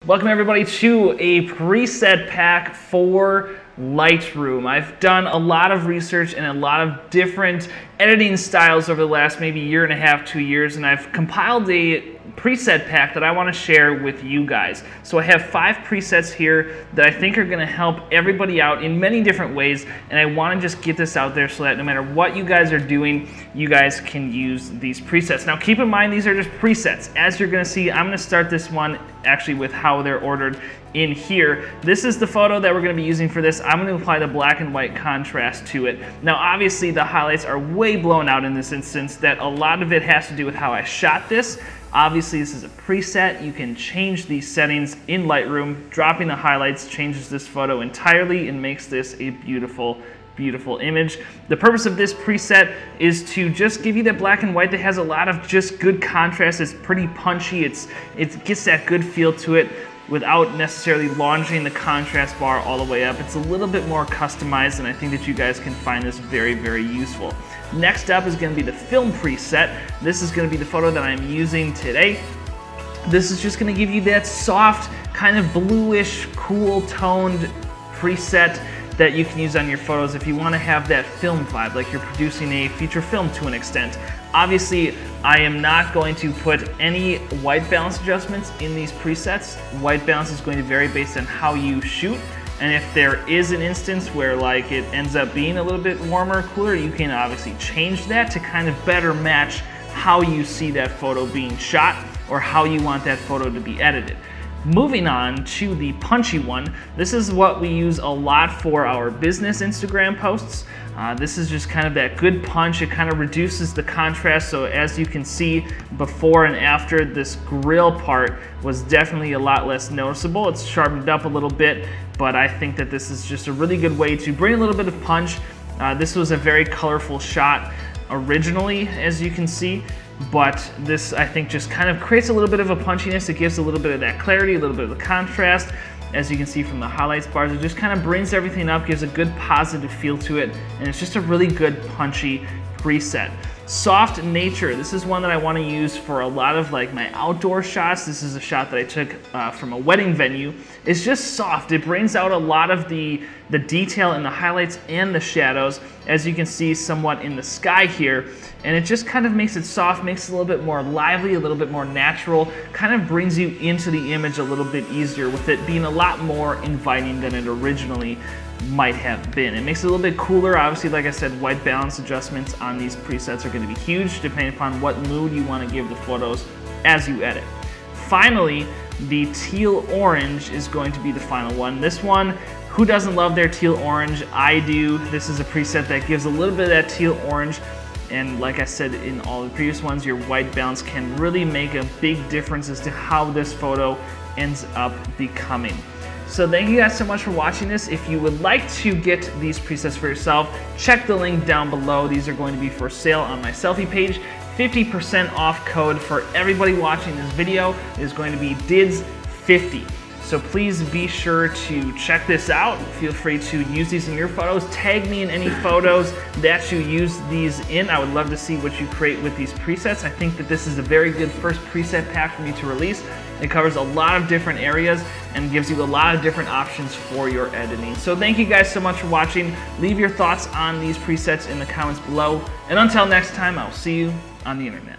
Welcome everybody to a preset pack for Lightroom. I've done a lot of research and a lot of different editing styles over the last maybe year and a half, 2 years, and I've compiled a preset pack that I want to share with you guys. So I have 5 presets here that I think are going to help everybody out in many different ways, and I want to just get this out there so that no matter what you guys are doing, you guys can use these presets. Now keep in mind these are just presets. As you're going to see, I'm going to start this one actually with how they're ordered in here. This is the photo that we're going to be using for this. I'm going to apply the black and white contrast to it. Now obviously the highlights are way blown out in this instance. That a lot of it has to do with how I shot this. Obviously this is a preset. You can change these settings in Lightroom. Dropping the highlights changes this photo entirely and makes this a beautiful image. The purpose of this preset is to just give you that black and white that has a lot of just good contrast. It's pretty punchy. It gets that good feel to it without necessarily launching the contrast bar all the way up. It's a little bit more customized, and I think that you guys can find this very useful. Next up is going to be the film preset. This is going to be the photo that I'm using today. This is just going to give you that soft, kind of bluish, cool toned preset that you can use on your photos if you want to have that film vibe, like you're producing a feature film to an extent. Obviously, I am not going to put any white balance adjustments in these presets. White balance is going to vary based on how you shoot, and if there is an instance where like it ends up being a little bit warmer or cooler, you can obviously change that to kind of better match how you see that photo being shot or how you want that photo to be edited. Moving on to the punchy one, this is what we use a lot for our business Instagram posts. This is just kind of that good punch. It kind of reduces the contrast, so as you can see before and after, this grill part was definitely a lot less noticeable. It's sharpened up a little bit, but I think that this is just a really good way to bring a little bit of punch. This was a very colorful shot originally, as you can see. But this, I think, just kind of creates a little bit of a punchiness. It gives a little bit of that clarity, a little bit of the contrast. As you can see from the highlights bars, it just kind of brings everything up, gives a good positive feel to it, and it's just a really good punchy preset. Soft nature, this is one that I want to use for a lot of like my outdoor shots. This is a shot that I took from a wedding venue. It's just soft. It brings out a lot of the detail in the highlights and the shadows, as you can see somewhat in the sky here, and it just kind of makes it soft, makes it a little bit more lively, a little bit more natural, kind of brings you into the image a little bit easier, with it being a lot more inviting than it originally might have been. It makes it a little bit cooler. Obviously, like I said, white balance adjustments on these presets are going to be huge depending upon what mood you want to give the photos as you edit. Finally, the teal orange is going to be the final one. This one, who doesn't love their teal orange? I do. This is a preset that gives a little bit of that teal orange, and like I said in all the previous ones, your white balance can really make a big difference as to how this photo ends up becoming. So thank you guys so much for watching this. If you would like to get these presets for yourself, check the link down below. These are going to be for sale on my selfie page. 50% off code for everybody watching this video is going to be DIDS50. So please be sure to check this out. Feel free to use these in your photos. Tag me in any photos that you use these in. I would love to see what you create with these presets. I think that this is a very good first preset pack for me to release. It covers a lot of different areas and gives you a lot of different options for your editing. So thank you guys so much for watching. Leave your thoughts on these presets in the comments below. And until next time, I'll see you on the internet.